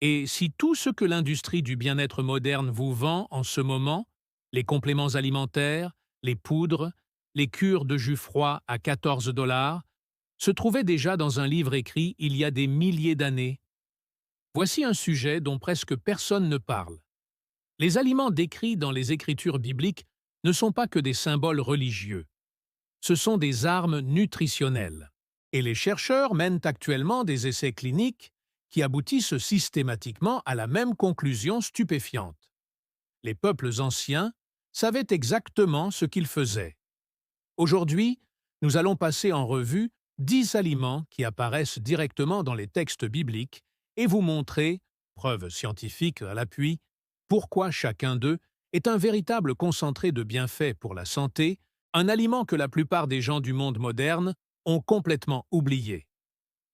Et si tout ce que l'industrie du bien-être moderne vous vend en ce moment, les compléments alimentaires, les poudres, les cures de jus froid à 14 $, se trouvait déjà dans un livre écrit il y a des milliers d'années, voici un sujet dont presque personne ne parle. Les aliments décrits dans les écritures bibliques ne sont pas que des symboles religieux, ce sont des armes nutritionnelles. Et les chercheurs mènent actuellement des essais cliniques qui aboutissent systématiquement à la même conclusion stupéfiante. Les peuples anciens savaient exactement ce qu'ils faisaient. Aujourd'hui, nous allons passer en revue 10 aliments qui apparaissent directement dans les textes bibliques et vous montrer, preuve scientifique à l'appui, pourquoi chacun d'eux est un véritable concentré de bienfaits pour la santé, un aliment que la plupart des gens du monde moderne ont complètement oublié.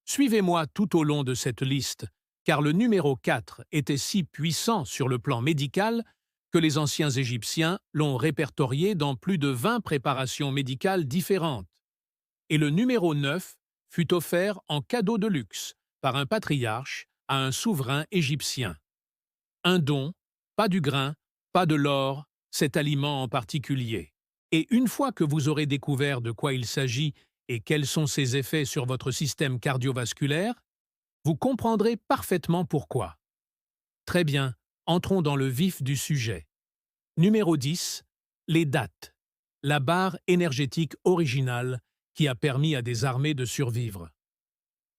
Suivez-moi tout au long de cette liste, car le numéro 4 était si puissant sur le plan médical que les anciens Égyptiens l'ont répertorié dans plus de 20 préparations médicales différentes. Et le numéro 9 fut offert en cadeau de luxe par un patriarche à un souverain égyptien. Un don, pas du grain, pas de l'or, cet aliment en particulier. Et une fois que vous aurez découvert de quoi il s'agit et quels sont ses effets sur votre système cardiovasculaire, vous comprendrez parfaitement pourquoi. Très bien, entrons dans le vif du sujet. Numéro 10. Les dattes. La barre énergétique originale qui a permis à des armées de survivre.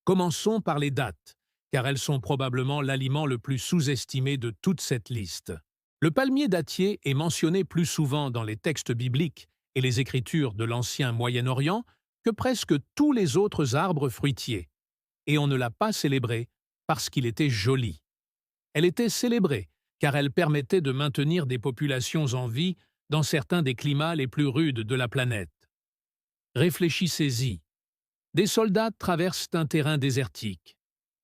Commençons par les dattes, car elles sont probablement l'aliment le plus sous-estimé de toute cette liste. Le palmier dattier est mentionné plus souvent dans les textes bibliques et les écritures de l'ancien Moyen-Orient que presque tous les autres arbres fruitiers, et on ne l'a pas célébré parce qu'il était joli. Elle était célébrée car elle permettait de maintenir des populations en vie dans certains des climats les plus rudes de la planète. Réfléchissez-y. Des soldats traversent un terrain désertique,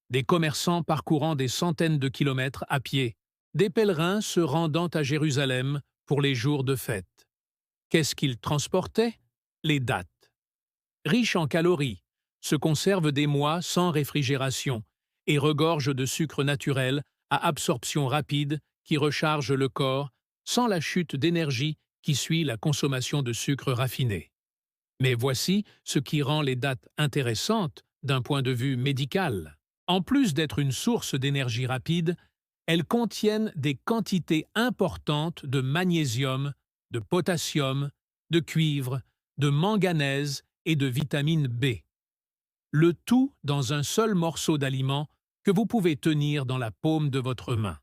des commerçants parcourant des centaines de kilomètres à pied, des pèlerins se rendant à Jérusalem pour les jours de fête. Qu'est-ce qu'ils transportaient? Les dattes. Riches en calories, se conservent des mois sans réfrigération et regorgent de sucre naturel à absorption rapide qui recharge le corps sans la chute d'énergie qui suit la consommation de sucre raffiné. Mais voici ce qui rend les dattes intéressantes d'un point de vue médical. En plus d'être une source d'énergie rapide, elles contiennent des quantités importantes de magnésium, de potassium, de cuivre, de manganèse et de vitamine B. Le tout dans un seul morceau d'aliment que vous pouvez tenir dans la paume de votre main.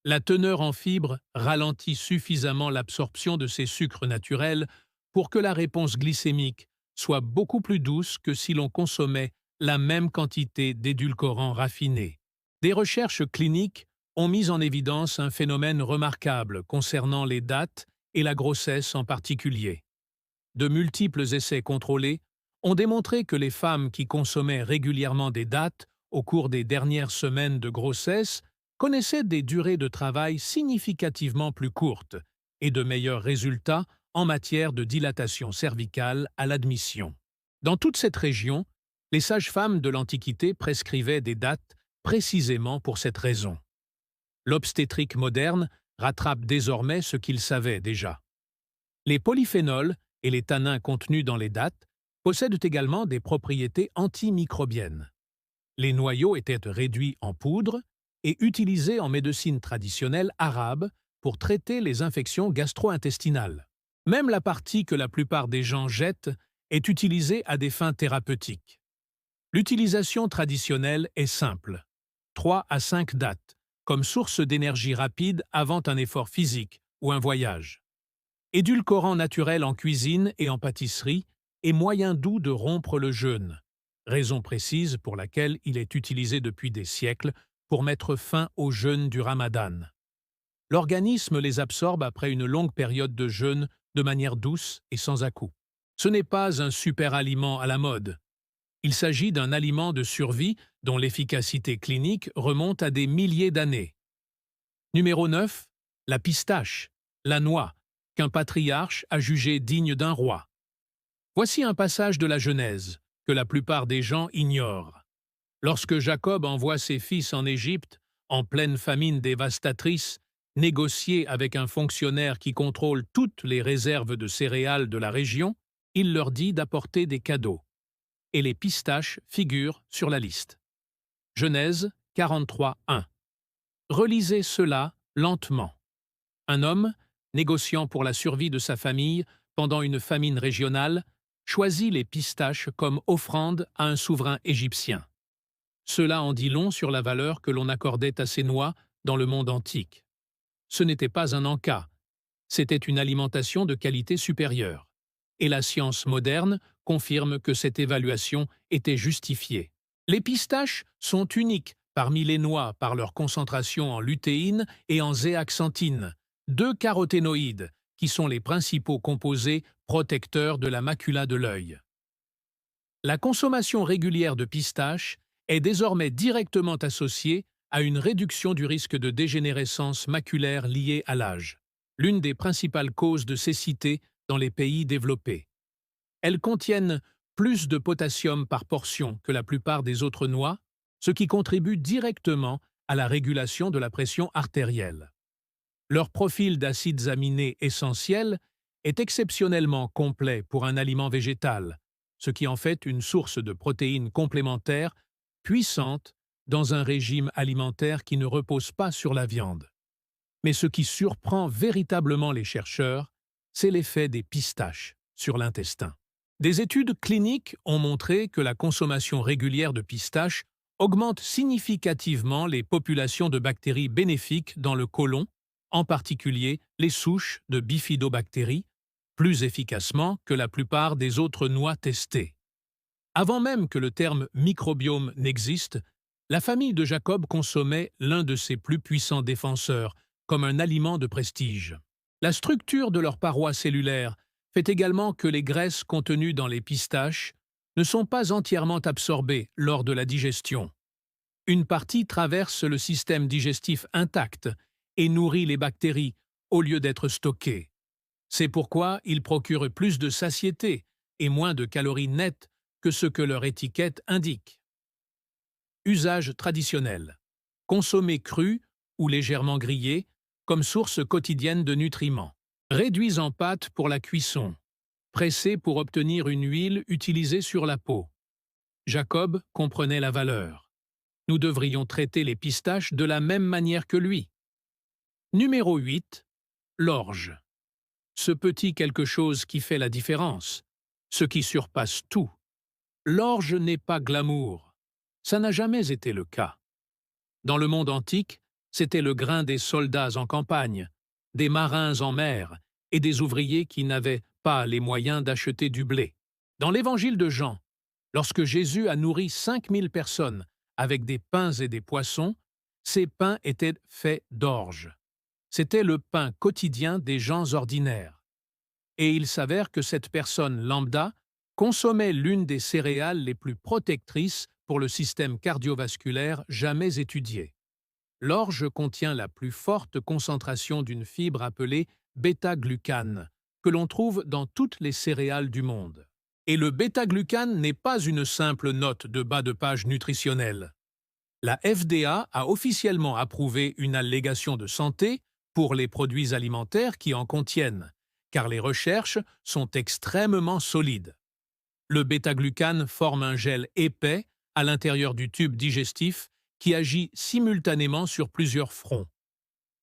La teneur en fibres ralentit suffisamment l'absorption de ces sucres naturels pour que la réponse glycémique soit beaucoup plus douce que si l'on consommait la même quantité d'édulcorants raffinés. Des recherches cliniques ont mis en évidence un phénomène remarquable concernant les dattes et la grossesse en particulier. De multiples essais contrôlés ont démontré que les femmes qui consommaient régulièrement des dattes au cours des dernières semaines de grossesse connaissaient des durées de travail significativement plus courtes et de meilleurs résultats en matière de dilatation cervicale à l'admission. Dans toute cette région, les sages-femmes de l'Antiquité prescrivaient des dattes précisément pour cette raison. L'obstétrique moderne rattrape désormais ce qu'ils savaient déjà. Les polyphénols et les tanins contenus dans les dattes possèdent également des propriétés antimicrobiennes. Les noyaux étaient réduits en poudre et utilisés en médecine traditionnelle arabe pour traiter les infections gastro-intestinales. Même la partie que la plupart des gens jettent est utilisée à des fins thérapeutiques. L'utilisation traditionnelle est simple. 3 à 5 dattes, comme source d'énergie rapide avant un effort physique ou un voyage. Édulcorant naturel en cuisine et en pâtisserie et moyen doux de rompre le jeûne, raison précise pour laquelle il est utilisé depuis des siècles pour mettre fin au jeûne du Ramadan. L'organisme les absorbe après une longue période de jeûne de manière douce et sans à-coups. Ce n'est pas un super aliment à la mode. Il s'agit d'un aliment de survie dont l'efficacité clinique remonte à des milliers d'années. Numéro 9. La pistache, la noix, qu'un patriarche a jugé digne d'un roi. Voici un passage de la Genèse que la plupart des gens ignorent. Lorsque Jacob envoie ses fils en Égypte en pleine famine dévastatrice, négocier avec un fonctionnaire qui contrôle toutes les réserves de céréales de la région, il leur dit d'apporter des cadeaux. Et les pistaches figurent sur la liste. Genèse 43:1. Relisez cela lentement. Un homme, négociant pour la survie de sa famille pendant une famine régionale, choisit les pistaches comme offrande à un souverain égyptien. Cela en dit long sur la valeur que l'on accordait à ces noix dans le monde antique. Ce n'était pas un encas, c'était une alimentation de qualité supérieure. Et la science moderne confirme que cette évaluation était justifiée. Les pistaches sont uniques parmi les noix par leur concentration en lutéine et en zéaxanthine, deux caroténoïdes qui sont les principaux composés protecteurs de la macula de l'œil. La consommation régulière de pistaches est désormais directement associée à une réduction du risque de dégénérescence maculaire liée à l'âge, l'une des principales causes de cécité dans les pays développés. Elles contiennent plus de potassium par portion que la plupart des autres noix, ce qui contribue directement à la régulation de la pression artérielle. Leur profil d'acides aminés essentiels est exceptionnellement complet pour un aliment végétal, ce qui en fait une source de protéines complémentaires puissante dans un régime alimentaire qui ne repose pas sur la viande. Mais ce qui surprend véritablement les chercheurs, c'est l'effet des pistaches sur l'intestin. Des études cliniques ont montré que la consommation régulière de pistaches augmente significativement les populations de bactéries bénéfiques dans le côlon, en particulier les souches de bifidobactéries, plus efficacement que la plupart des autres noix testées. Avant même que le terme microbiome n'existe, la famille de Jacob consommait l'un de ses plus puissants défenseurs comme un aliment de prestige. La structure de leurs parois cellulaires fait également que les graisses contenues dans les pistaches ne sont pas entièrement absorbées lors de la digestion. Une partie traverse le système digestif intact et nourrit les bactéries au lieu d'être stockée. C'est pourquoi ils procurent plus de satiété et moins de calories nettes que ce que leur étiquette indique. Usage traditionnel. Consommer cru ou légèrement grillé comme source quotidienne de nutriments. Réduits en pâte pour la cuisson. Pressés pour obtenir une huile utilisée sur la peau. Jacob comprenait la valeur. Nous devrions traiter les pistaches de la même manière que lui. Numéro 8. L'orge. Ce petit quelque chose qui fait la différence. Ce qui surpasse tout. L'orge n'est pas glamour. Ça n'a jamais été le cas. Dans le monde antique, c'était le grain des soldats en campagne, des marins en mer et des ouvriers qui n'avaient pas les moyens d'acheter du blé. Dans l'évangile de Jean, lorsque Jésus a nourri 5000 personnes avec des pains et des poissons, ces pains étaient faits d'orge. C'était le pain quotidien des gens ordinaires. Et il s'avère que cette personne lambda consommait l'une des céréales les plus protectrices pour le système cardiovasculaire jamais étudiée. L'orge contient la plus forte concentration d'une fibre appelée bêta-glucane, que l'on trouve dans toutes les céréales du monde. Et le bêta-glucane n'est pas une simple note de bas de page nutritionnelle. La FDA a officiellement approuvé une allégation de santé pour les produits alimentaires qui en contiennent, car les recherches sont extrêmement solides. Le bêta-glucane forme un gel épais à l'intérieur du tube digestif qui agit simultanément sur plusieurs fronts.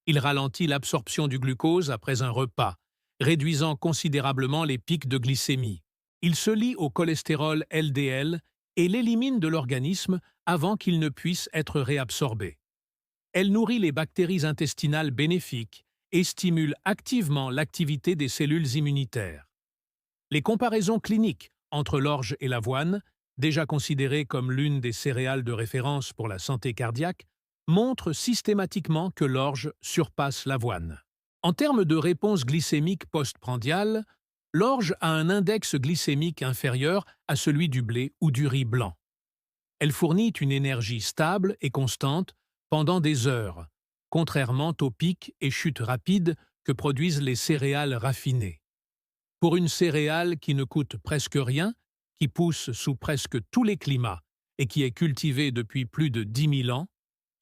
Il ralentit l'absorption du glucose après un repas, réduisant considérablement les pics de glycémie. Il se lie au cholestérol LDL et l'élimine de l'organisme avant qu'il ne puisse être réabsorbé. Elle nourrit les bactéries intestinales bénéfiques et stimule activement l'activité des cellules immunitaires. Les comparaisons cliniques entre l'orge et l'avoine, déjà considérée comme l'une des céréales de référence pour la santé cardiaque, montrent systématiquement que l'orge surpasse l'avoine. En termes de réponse glycémique postprandiale, l'orge a un index glycémique inférieur à celui du blé ou du riz blanc. Elle fournit une énergie stable et constante pendant des heures, contrairement aux pics et chutes rapides que produisent les céréales raffinées. Pour une céréale qui ne coûte presque rien, qui pousse sous presque tous les climats et qui est cultivée depuis plus de 10 000 ans,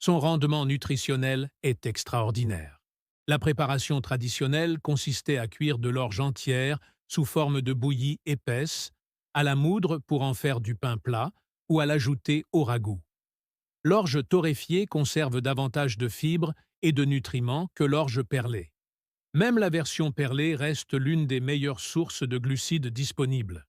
Son rendement nutritionnel est extraordinaire. La préparation traditionnelle consistait à cuire de l'orge entière sous forme de bouillie épaisse, à la moudre pour en faire du pain plat ou à l'ajouter au ragoût. L'orge torréfiée conserve davantage de fibres et de nutriments que l'orge perlée. Même la version perlée reste l'une des meilleures sources de glucides disponibles.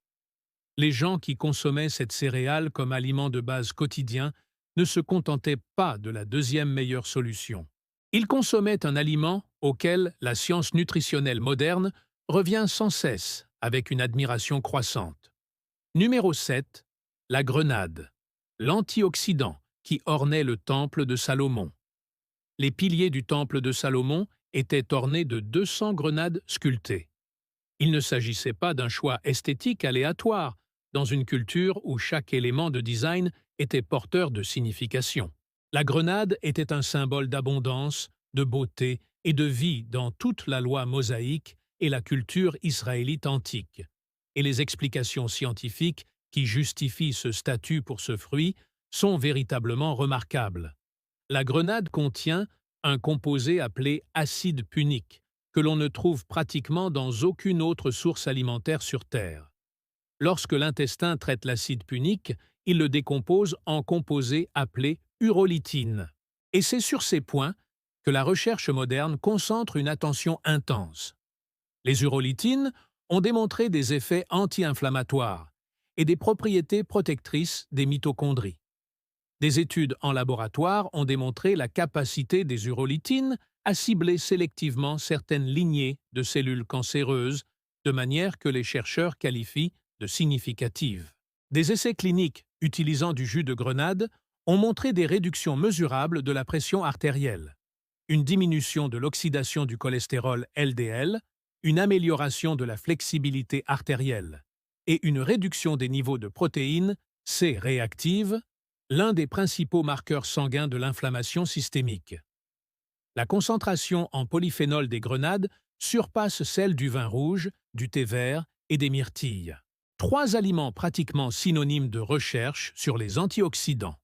Les gens qui consommaient cette céréale comme aliment de base quotidien ne se contentaient pas de la deuxième meilleure solution. Ils consommaient un aliment auquel la science nutritionnelle moderne revient sans cesse avec une admiration croissante. Numéro 7. La grenade, l'antioxydant qui ornait le temple de Salomon. Les piliers du temple de Salomon étaient ornés de 200 grenades sculptées. Il ne s'agissait pas d'un choix esthétique aléatoire, dans une culture où chaque élément de design était porteur de signification. La grenade était un symbole d'abondance, de beauté et de vie dans toute la loi mosaïque et la culture israélite antique. Et les explications scientifiques qui justifient ce statut pour ce fruit sont véritablement remarquables. La grenade contient un composé appelé acide punique, que l'on ne trouve pratiquement dans aucune autre source alimentaire sur Terre. Lorsque l'intestin traite l'acide punique, il le décompose en composés appelés urolytines. Et c'est sur ces points que la recherche moderne concentre une attention intense. Les urolytines ont démontré des effets anti-inflammatoires et des propriétés protectrices des mitochondries. Des études en laboratoire ont démontré la capacité des urolytines à cibler sélectivement certaines lignées de cellules cancéreuses, de manière que les chercheurs qualifient de significatives. Des essais cliniques utilisant du jus de grenade ont montré des réductions mesurables de la pression artérielle, une diminution de l'oxydation du cholestérol LDL, une amélioration de la flexibilité artérielle et une réduction des niveaux de protéines C réactives, l'un des principaux marqueurs sanguins de l'inflammation systémique. La concentration en polyphénol des grenades surpasse celle du vin rouge, du thé vert et des myrtilles. Trois aliments pratiquement synonymes de recherche sur les antioxydants.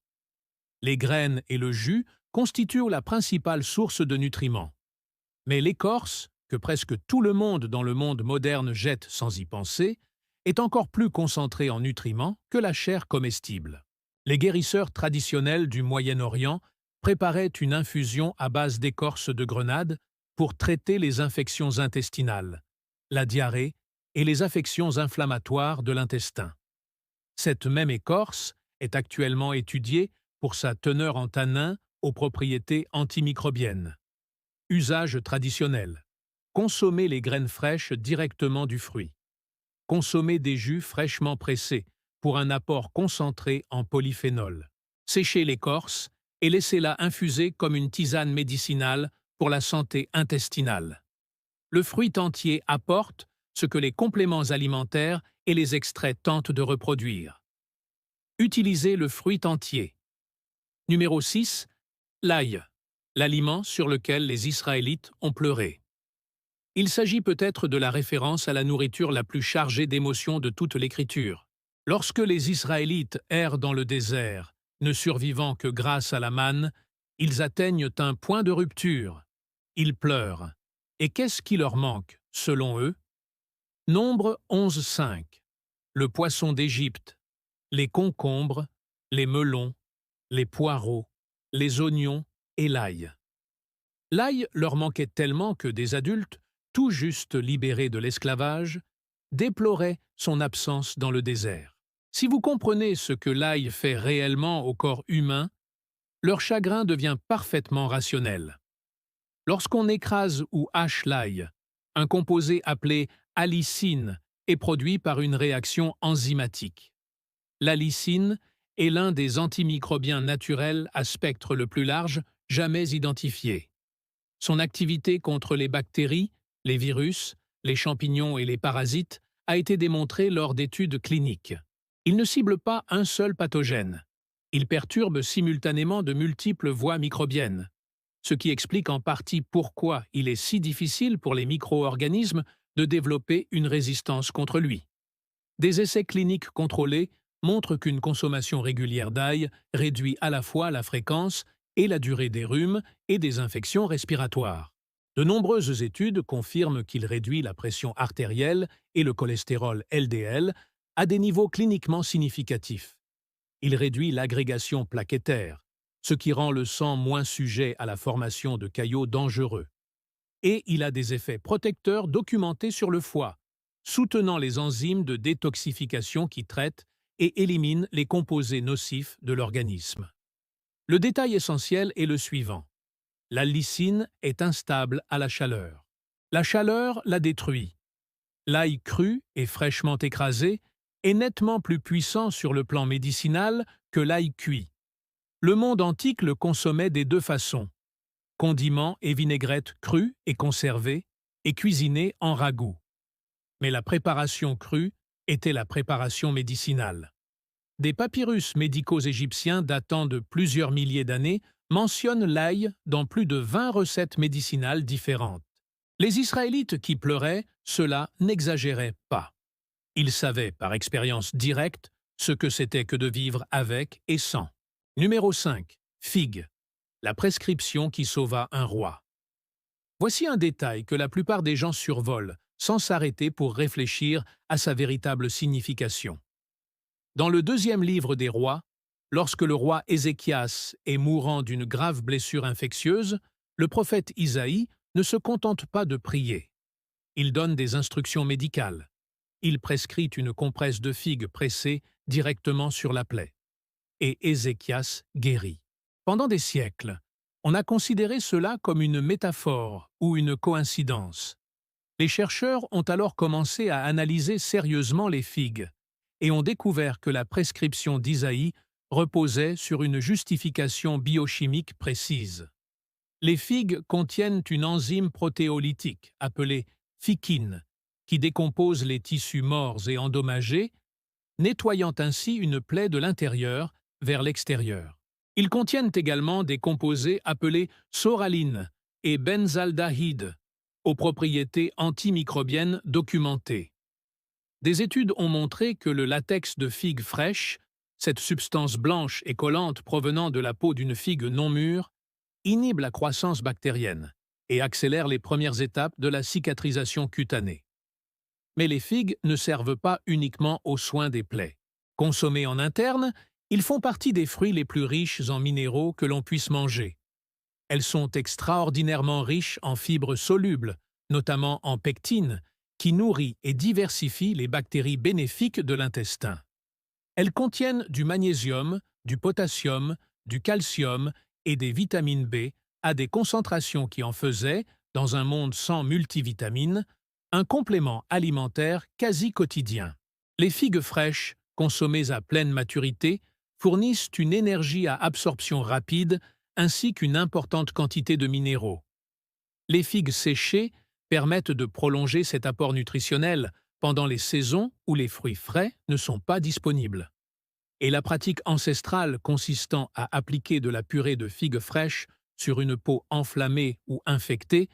Les graines et le jus constituent la principale source de nutriments. Mais l'écorce, que presque tout le monde dans le monde moderne jette sans y penser, est encore plus concentrée en nutriments que la chair comestible. Les guérisseurs traditionnels du Moyen-Orient préparaient une infusion à base d'écorce de grenade pour traiter les infections intestinales, la diarrhée et les affections inflammatoires de l'intestin. Cette même écorce est actuellement étudiée pour sa teneur en tanins aux propriétés antimicrobiennes. Usage traditionnel. Consommer les graines fraîches directement du fruit. Consommer des jus fraîchement pressés pour un apport concentré en polyphénol. Séchez l'écorce et laissez-la infuser comme une tisane médicinale pour la santé intestinale. Le fruit entier apporte ce que les compléments alimentaires et les extraits tentent de reproduire. Utilisez le fruit entier. Numéro 6. L'ail, l'aliment sur lequel les Israélites ont pleuré. Il s'agit peut-être de la référence à la nourriture la plus chargée d'émotions de toute l'Écriture. Lorsque les Israélites errent dans le désert, ne survivant que grâce à la manne, ils atteignent un point de rupture. Ils pleurent. Et qu'est-ce qui leur manque, selon eux? Nombre 11.5. Le poisson d'Égypte, les concombres, les melons, les poireaux, les oignons et l'ail. L'ail leur manquait tellement que des adultes, tout juste libérés de l'esclavage, déploraient son absence dans le désert. Si vous comprenez ce que l'ail fait réellement au corps humain, leur chagrin devient parfaitement rationnel. Lorsqu'on écrase ou hache l'ail, un composé appelé allicine est produit par une réaction enzymatique. L'allicine est l'un des antimicrobiens naturels à spectre le plus large jamais identifié. Son activité contre les bactéries, les virus, les champignons et les parasites a été démontrée lors d'études cliniques. Il ne cible pas un seul pathogène. Il perturbe simultanément de multiples voies microbiennes, ce qui explique en partie pourquoi il est si difficile pour les micro-organismes de développer une résistance contre lui. Des essais cliniques contrôlés montrent qu'une consommation régulière d'ail réduit à la fois la fréquence et la durée des rhumes et des infections respiratoires. De nombreuses études confirment qu'il réduit la pression artérielle et le cholestérol LDL à des niveaux cliniquement significatifs. Il réduit l'agrégation plaquettaire, ce qui rend le sang moins sujet à la formation de caillots dangereux. Et il a des effets protecteurs documentés sur le foie, soutenant les enzymes de détoxification qui traitent et éliminent les composés nocifs de l'organisme. Le détail essentiel est le suivant. La lysine est instable à la chaleur. La chaleur la détruit. L'ail cru et fraîchement écrasé est nettement plus puissant sur le plan médicinal que l'ail cuit. Le monde antique le consommait des deux façons, condiments et vinaigrettes crus et conservés et cuisinés en ragoût. Mais la préparation crue était la préparation médicinale. Des papyrus médicaux égyptiens datant de plusieurs milliers d'années mentionnent l'ail dans plus de 20 recettes médicinales différentes. Les Israélites qui pleuraient, cela n'exagérait pas. Ils savaient par expérience directe ce que c'était que de vivre avec et sans. Numéro 5. Figue. La prescription qui sauva un roi. Voici un détail que la plupart des gens survolent, sans s'arrêter pour réfléchir à sa véritable signification. Dans le deuxième livre des rois, lorsque le roi Ézéchias est mourant d'une grave blessure infectieuse, le prophète Isaïe ne se contente pas de prier. Il donne des instructions médicales. Il prescrit une compresse de figue pressée directement sur la plaie. Et Ézéchias guérit. Pendant des siècles, on a considéré cela comme une métaphore ou une coïncidence. Les chercheurs ont alors commencé à analyser sérieusement les figues et ont découvert que la prescription d'Isaïe reposait sur une justification biochimique précise. Les figues contiennent une enzyme protéolytique appelée phyquine, qui décompose les tissus morts et endommagés, nettoyant ainsi une plaie de l'intérieur vers l'extérieur. Ils contiennent également des composés appelés psoraline et benzaldéhyde, aux propriétés antimicrobiennes documentées. Des études ont montré que le latex de figue fraîche, cette substance blanche et collante provenant de la peau d'une figue non mûre, inhibe la croissance bactérienne et accélère les premières étapes de la cicatrisation cutanée. Mais les figues ne servent pas uniquement aux soins des plaies. Consommés en interne, ils font partie des fruits les plus riches en minéraux que l'on puisse manger. Elles sont extraordinairement riches en fibres solubles, notamment en pectine, qui nourrit et diversifie les bactéries bénéfiques de l'intestin. Elles contiennent du magnésium, du potassium, du calcium et des vitamines B à des concentrations qui en faisaient, dans un monde sans multivitamines, un complément alimentaire quasi quotidien. Les figues fraîches, consommées à pleine maturité, fournissent une énergie à absorption rapide ainsi qu'une importante quantité de minéraux. Les figues séchées permettent de prolonger cet apport nutritionnel pendant les saisons où les fruits frais ne sont pas disponibles. Et la pratique ancestrale consistant à appliquer de la purée de figues fraîches sur une peau enflammée ou infectée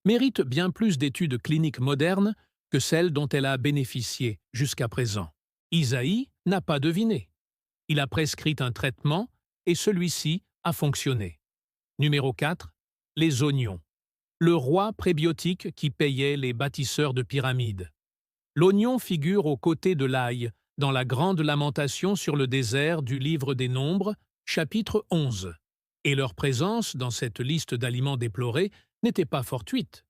mérite bien plus d'études cliniques modernes que celles dont elle a bénéficié jusqu'à présent. Isaïe n'a pas deviné. Il a prescrit un traitement et celui-ci a fonctionné. Numéro 4. Les oignons. Le roi prébiotique qui payait les bâtisseurs de pyramides. L'oignon figure aux côtés de l'ail dans la grande lamentation sur le désert du livre des Nombres, chapitre 11. Et leur présence dans cette liste d'aliments déplorés n'était pas fortuite.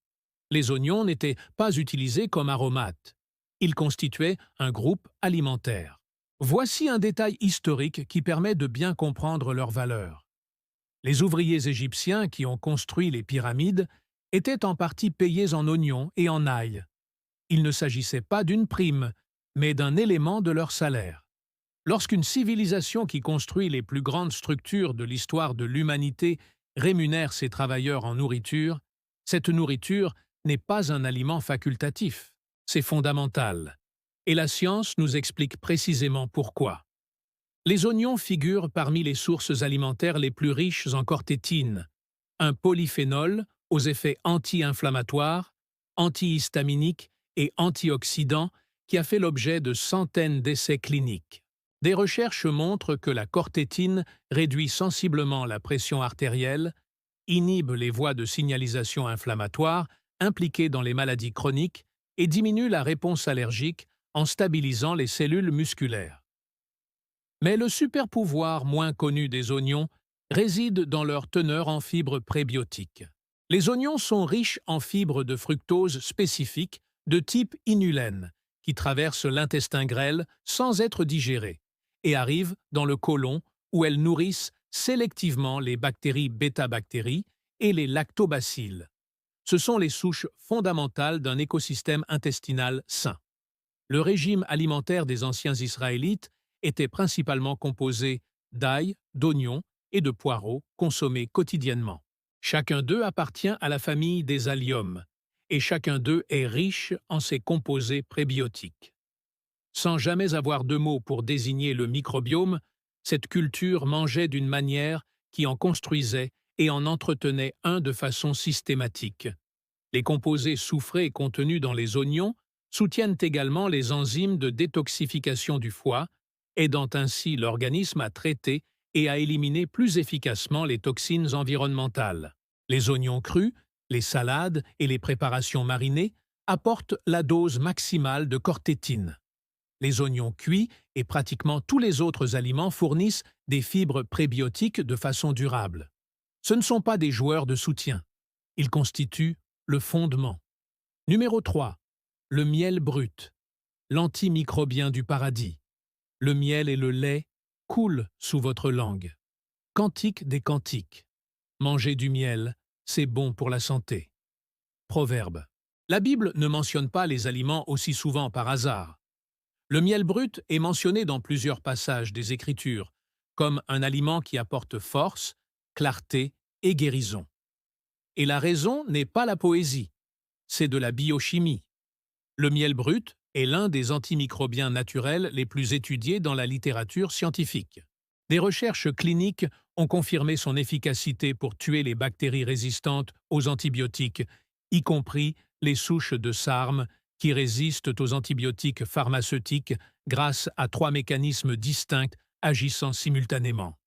Les oignons n'étaient pas utilisés comme aromates. Ils constituaient un groupe alimentaire. Voici un détail historique qui permet de bien comprendre leur valeur. Les ouvriers égyptiens qui ont construit les pyramides étaient en partie payés en oignons et en ail. Il ne s'agissait pas d'une prime, mais d'un élément de leur salaire. Lorsqu'une civilisation qui construit les plus grandes structures de l'histoire de l'humanité rémunère ses travailleurs en nourriture, cette nourriture n'est pas un aliment facultatif, c'est fondamental. Et la science nous explique précisément pourquoi. Les oignons figurent parmi les sources alimentaires les plus riches en cortétine, un polyphénol aux effets anti-inflammatoires, antihistaminiques et antioxydants qui a fait l'objet de centaines d'essais cliniques. Des recherches montrent que la cortétine réduit sensiblement la pression artérielle, inhibe les voies de signalisation inflammatoire impliquées dans les maladies chroniques et diminue la réponse allergique en stabilisant les cellules musculaires. Mais le super-pouvoir moins connu des oignons réside dans leur teneur en fibres prébiotiques. Les oignons sont riches en fibres de fructose spécifiques de type inulène, qui traversent l'intestin grêle sans être digérées, et arrivent dans le côlon où elles nourrissent sélectivement les bactéries bêta-bactéries et les lactobacilles. Ce sont les souches fondamentales d'un écosystème intestinal sain. Le régime alimentaire des anciens Israélites était principalement composé d'ail, d'oignons et de poireaux consommés quotidiennement. Chacun d'eux appartient à la famille des alliums, et chacun d'eux est riche en ses composés prébiotiques. Sans jamais avoir de mots pour désigner le microbiome, cette culture mangeait d'une manière qui en construisait et en entretenait un de façon systématique. Les composés soufrés contenus dans les oignons soutiennent également les enzymes de détoxification du foie, aidant ainsi l'organisme à traiter et à éliminer plus efficacement les toxines environnementales. Les oignons crus, les salades et les préparations marinées apportent la dose maximale de cortétine. Les oignons cuits et pratiquement tous les autres aliments fournissent des fibres prébiotiques de façon durable. Ce ne sont pas des joueurs de soutien. Ils constituent le fondement. Numéro 3. Le miel brut, l'antimicrobien du paradis. Le miel et le lait coulent sous votre langue. Cantique des cantiques. Manger du miel, c'est bon pour la santé. Proverbe. La Bible ne mentionne pas les aliments aussi souvent par hasard. Le miel brut est mentionné dans plusieurs passages des Écritures, comme un aliment qui apporte force, clarté et guérison. Et la raison n'est pas la poésie, c'est de la biochimie. Le miel brut est l'un des antimicrobiens naturels les plus étudiés dans la littérature scientifique. Des recherches cliniques ont confirmé son efficacité pour tuer les bactéries résistantes aux antibiotiques, y compris les souches de sarme qui résistent aux antibiotiques pharmaceutiques grâce à 3 mécanismes distincts agissant simultanément.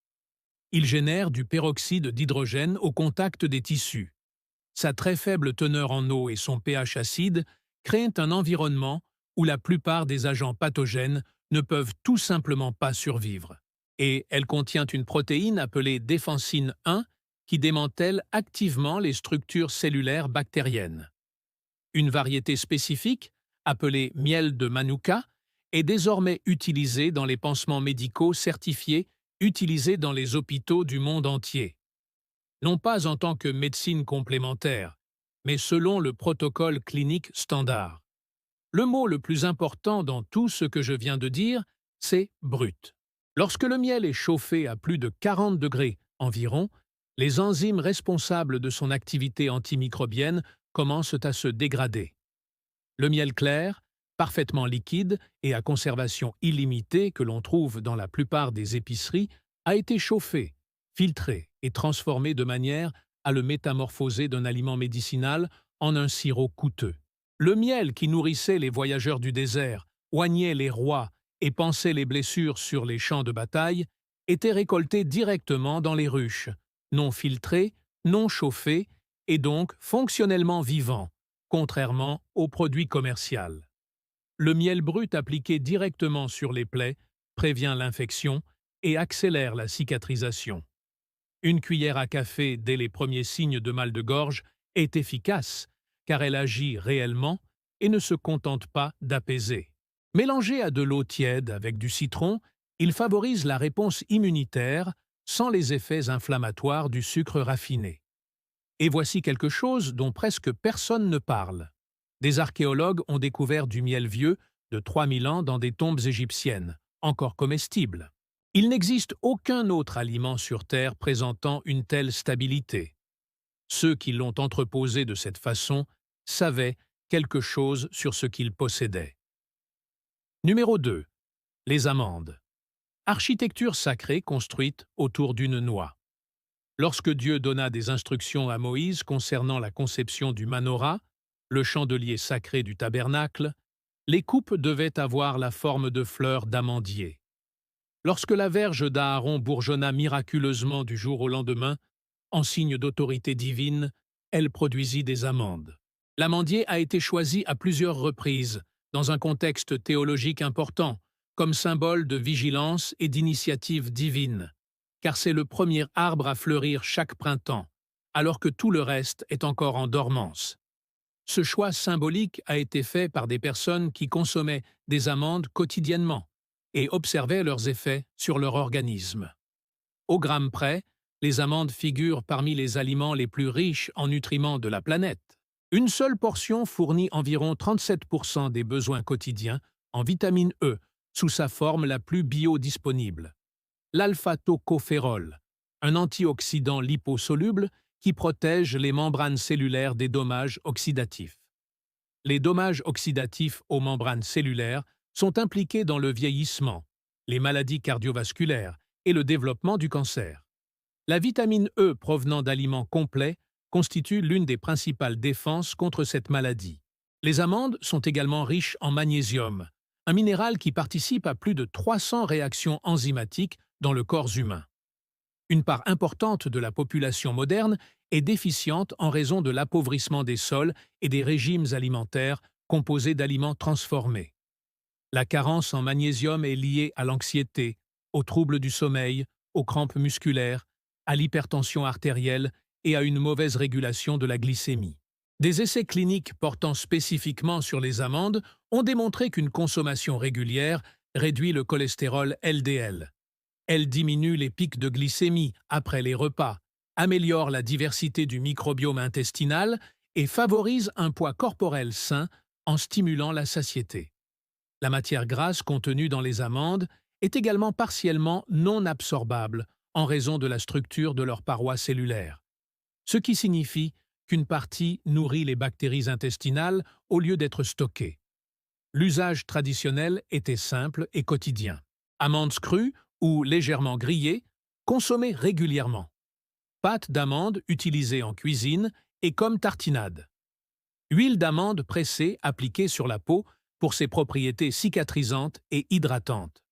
Il génère du peroxyde d'hydrogène au contact des tissus. Sa très faible teneur en eau et son pH acide créent un environnement où la plupart des agents pathogènes ne peuvent tout simplement pas survivre. Et elle contient une protéine appelée défensine 1 qui démantèle activement les structures cellulaires bactériennes. Une variété spécifique, appelée miel de Manuka, est désormais utilisée dans les pansements médicaux certifiés utilisés dans les hôpitaux du monde entier. Non pas en tant que médecine complémentaire, mais selon le protocole clinique standard. Le mot le plus important dans tout ce que je viens de dire, c'est « brut ». Lorsque le miel est chauffé à plus de 40 degrés environ, les enzymes responsables de son activité antimicrobienne commencent à se dégrader. Le miel clair, parfaitement liquide et à conservation illimitée que l'on trouve dans la plupart des épiceries, a été chauffé, filtré et transformé de manière à le métamorphoser d'un aliment médicinal en un sirop coûteux. Le miel qui nourrissait les voyageurs du désert, oignait les rois et pansait les blessures sur les champs de bataille était récolté directement dans les ruches, non filtré, non chauffé et donc fonctionnellement vivant, contrairement aux produits commerciaux. Le miel brut appliqué directement sur les plaies prévient l'infection et accélère la cicatrisation. Une cuillère à café dès les premiers signes de mal de gorge est efficace, car elle agit réellement et ne se contente pas d'apaiser. Mélangé à de l'eau tiède avec du citron, il favorise la réponse immunitaire sans les effets inflammatoires du sucre raffiné. Et voici quelque chose dont presque personne ne parle. Des archéologues ont découvert du miel vieux de 3000 ans dans des tombes égyptiennes, encore comestibles. Il n'existe aucun autre aliment sur Terre présentant une telle stabilité. Ceux qui l'ont entreposé de cette façon savaient quelque chose sur ce qu'ils possédaient. Numéro 2. Les amandes. Architecture sacrée construite autour d'une noix. Lorsque Dieu donna des instructions à Moïse concernant la conception du manorah, le chandelier sacré du tabernacle, les coupes devaient avoir la forme de fleurs d'amandier. Lorsque la verge d'Aaron bourgeonna miraculeusement du jour au lendemain, en signe d'autorité divine, elle produisit des amandes. L'amandier a été choisi à plusieurs reprises, dans un contexte théologique important, comme symbole de vigilance et d'initiative divine, car c'est le premier arbre à fleurir chaque printemps, alors que tout le reste est encore en dormance. Ce choix symbolique a été fait par des personnes qui consommaient des amandes quotidiennement et observaient leurs effets sur leur organisme. Au gramme près, les amandes figurent parmi les aliments les plus riches en nutriments de la planète. Une seule portion fournit environ 37% des besoins quotidiens en vitamine E, sous sa forme la plus biodisponible. L'alpha-tocophérol, un antioxydant liposoluble qui protège les membranes cellulaires des dommages oxydatifs. Les dommages oxydatifs aux membranes cellulaires sont impliqués dans le vieillissement, les maladies cardiovasculaires et le développement du cancer. La vitamine E provenant d'aliments complets constitue l'une des principales défenses contre cette maladie. Les amandes sont également riches en magnésium, un minéral qui participe à plus de 300 réactions enzymatiques dans le corps humain. Une part importante de la population moderne est déficiente en raison de l'appauvrissement des sols et des régimes alimentaires composés d'aliments transformés. La carence en magnésium est liée à l'anxiété, aux troubles du sommeil, aux crampes musculaires, à l'hypertension artérielle et à une mauvaise régulation de la glycémie. Des essais cliniques portant spécifiquement sur les amandes ont démontré qu'une consommation régulière réduit le cholestérol LDL. Elle diminue les pics de glycémie après les repas, améliore la diversité du microbiome intestinal et favorise un poids corporel sain en stimulant la satiété. La matière grasse contenue dans les amandes est également partiellement non absorbable en raison de la structure de leurs parois cellulaires, ce qui signifie qu'une partie nourrit les bactéries intestinales au lieu d'être stockée. L'usage traditionnel était simple et quotidien. Amandes crues ou légèrement grillées, consommées régulièrement. Pâte d'amande utilisée en cuisine et comme tartinade. Huile d'amande pressée appliquée sur la peau pour ses propriétés cicatrisantes et hydratantes.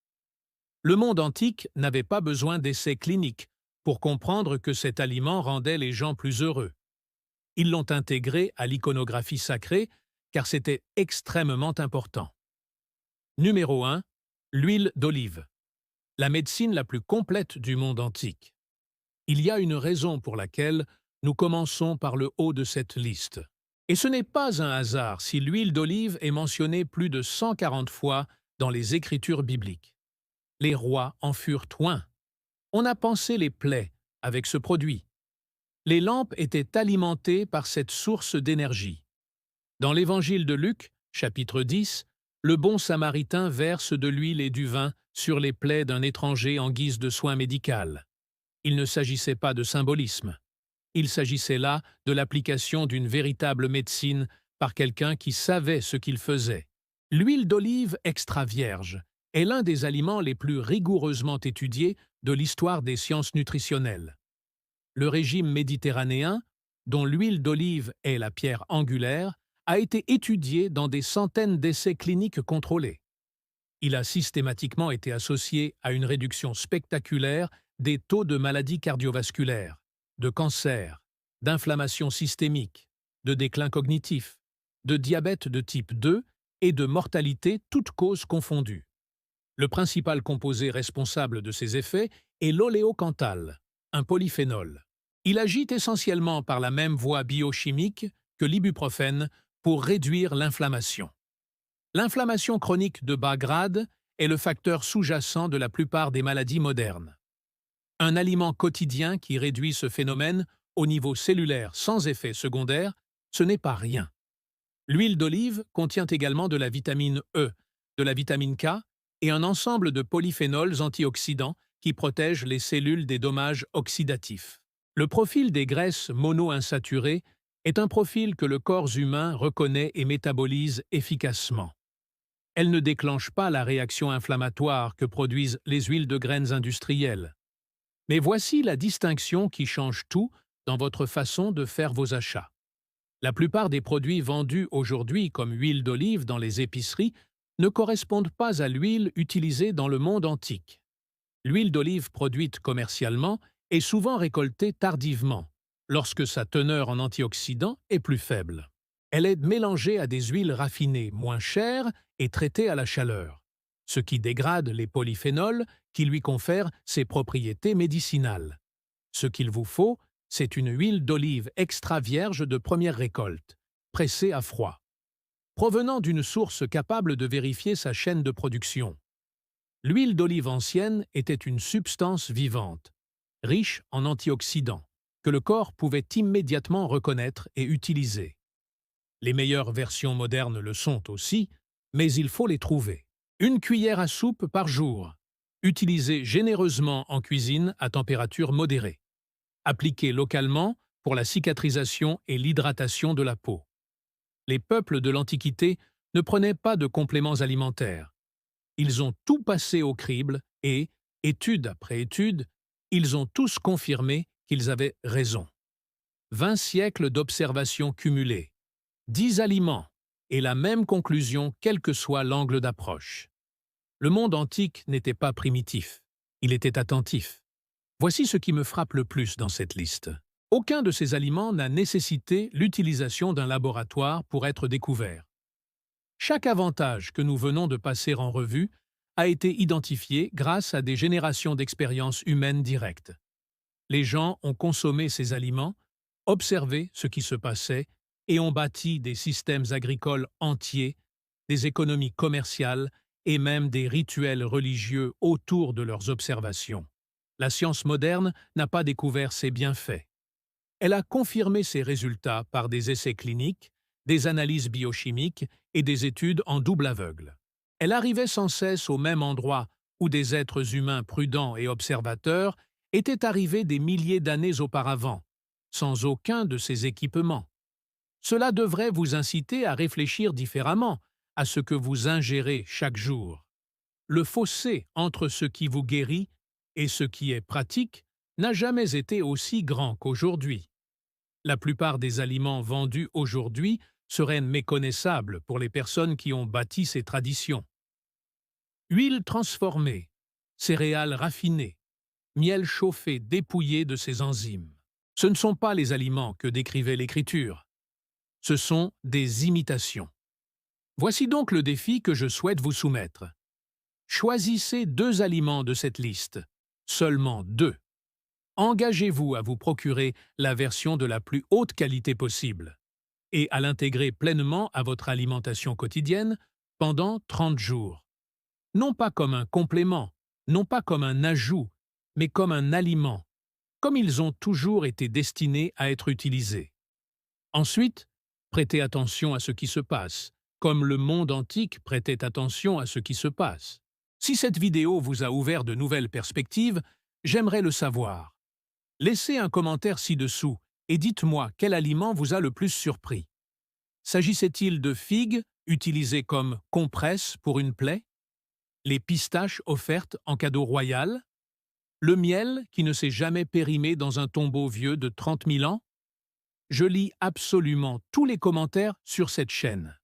Le monde antique n'avait pas besoin d'essais cliniques pour comprendre que cet aliment rendait les gens plus heureux. Ils l'ont intégré à l'iconographie sacrée car c'était extrêmement important. Numéro 1. L'huile d'olive. La médecine la plus complète du monde antique. Il y a une raison pour laquelle nous commençons par le haut de cette liste. Et ce n'est pas un hasard si l'huile d'olive est mentionnée plus de 140 fois dans les Écritures bibliques. Les rois en furent oints. On a pansé les plaies avec ce produit. Les lampes étaient alimentées par cette source d'énergie. Dans l'Évangile de Luc, chapitre 10, le bon samaritain verse de l'huile et du vin sur les plaies d'un étranger en guise de soin médical. Il ne s'agissait pas de symbolisme. Il s'agissait là de l'application d'une véritable médecine par quelqu'un qui savait ce qu'il faisait. L'huile d'olive extra vierge est l'un des aliments les plus rigoureusement étudiés de l'histoire des sciences nutritionnelles. Le régime méditerranéen, dont l'huile d'olive est la pierre angulaire, a été étudié dans des centaines d'essais cliniques contrôlés. Il a systématiquement été associé à une réduction spectaculaire des taux de maladies cardiovasculaires, de cancer, d'inflammation systémique, de déclin cognitif, de diabète de type 2 et de mortalité toutes causes confondues. Le principal composé responsable de ces effets est l'oléocanthal, un polyphénol. Il agit essentiellement par la même voie biochimique que l'ibuprofène pour réduire l'inflammation. L'inflammation chronique de bas grade est le facteur sous-jacent de la plupart des maladies modernes. Un aliment quotidien qui réduit ce phénomène au niveau cellulaire sans effet secondaire, ce n'est pas rien. L'huile d'olive contient également de la vitamine E, de la vitamine K et un ensemble de polyphénols antioxydants qui protègent les cellules des dommages oxydatifs. Le profil des graisses monoinsaturées est un profil que le corps humain reconnaît et métabolise efficacement. Elle ne déclenche pas la réaction inflammatoire que produisent les huiles de graines industrielles. Mais voici la distinction qui change tout dans votre façon de faire vos achats. La plupart des produits vendus aujourd'hui comme huile d'olive dans les épiceries ne correspondent pas à l'huile utilisée dans le monde antique. L'huile d'olive produite commercialement est souvent récoltée tardivement, lorsque sa teneur en antioxydants est plus faible. Elle est mélangée à des huiles raffinées moins chères et traitées à la chaleur, ce qui dégrade les polyphénols qui lui confèrent ses propriétés médicinales. Ce qu'il vous faut, c'est une huile d'olive extra vierge de première récolte, pressée à froid, provenant d'une source capable de vérifier sa chaîne de production. L'huile d'olive ancienne était une substance vivante, riche en antioxydants, que le corps pouvait immédiatement reconnaître et utiliser. Les meilleures versions modernes le sont aussi, mais il faut les trouver. Une cuillère à soupe par jour, utilisée généreusement en cuisine à température modérée. Appliquée localement pour la cicatrisation et l'hydratation de la peau. Les peuples de l'Antiquité ne prenaient pas de compléments alimentaires. Ils ont tout passé au crible et, étude après étude, ils ont tous confirmé qu'ils avaient raison. 20 siècles d'observations cumulées, 10 aliments, et la même conclusion quel que soit l'angle d'approche. Le monde antique n'était pas primitif, il était attentif. Voici ce qui me frappe le plus dans cette liste. Aucun de ces aliments n'a nécessité l'utilisation d'un laboratoire pour être découvert. Chaque avantage que nous venons de passer en revue a été identifié grâce à des générations d'expériences humaines directes. Les gens ont consommé ces aliments, observé ce qui se passait et ont bâti des systèmes agricoles entiers, des économies commerciales et même des rituels religieux autour de leurs observations. La science moderne n'a pas découvert ces bienfaits. Elle a confirmé ces résultats par des essais cliniques, des analyses biochimiques et des études en double aveugle. Elle arrivait sans cesse au même endroit où des êtres humains prudents et observateurs étaient arrivés des milliers d'années auparavant, sans aucun de ces équipements. Cela devrait vous inciter à réfléchir différemment à ce que vous ingérez chaque jour. Le fossé entre ce qui vous guérit et ce qui est pratique n'a jamais été aussi grand qu'aujourd'hui. La plupart des aliments vendus aujourd'hui seraient méconnaissables pour les personnes qui ont bâti ces traditions. Huile transformée, céréales raffinées, miel chauffé dépouillé de ses enzymes. Ce ne sont pas les aliments que décrivait l'Écriture. Ce sont des imitations. Voici donc le défi que je souhaite vous soumettre. Choisissez 2 aliments de cette liste, seulement 2. Engagez-vous à vous procurer la version de la plus haute qualité possible et à l'intégrer pleinement à votre alimentation quotidienne pendant 30 jours. Non pas comme un complément, non pas comme un ajout, mais comme un aliment, comme ils ont toujours été destinés à être utilisés. Ensuite, prêtez attention à ce qui se passe, comme le monde antique prêtait attention à ce qui se passe. Si cette vidéo vous a ouvert de nouvelles perspectives, j'aimerais le savoir. Laissez un commentaire ci-dessous et dites-moi quel aliment vous a le plus surpris. S'agissait-il de figues utilisées comme compresse pour une plaie? Les pistaches offertes en cadeau royal? Le miel qui ne s'est jamais périmé dans un tombeau vieux de 30 000 ans? Je lis absolument tous les commentaires sur cette chaîne.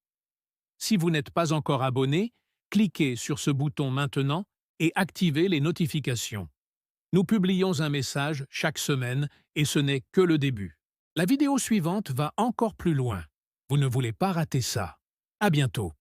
Si vous n'êtes pas encore abonné, cliquez sur ce bouton maintenant et activez les notifications. Nous publions un message chaque semaine et ce n'est que le début. La vidéo suivante va encore plus loin. Vous ne voulez pas rater ça. À bientôt.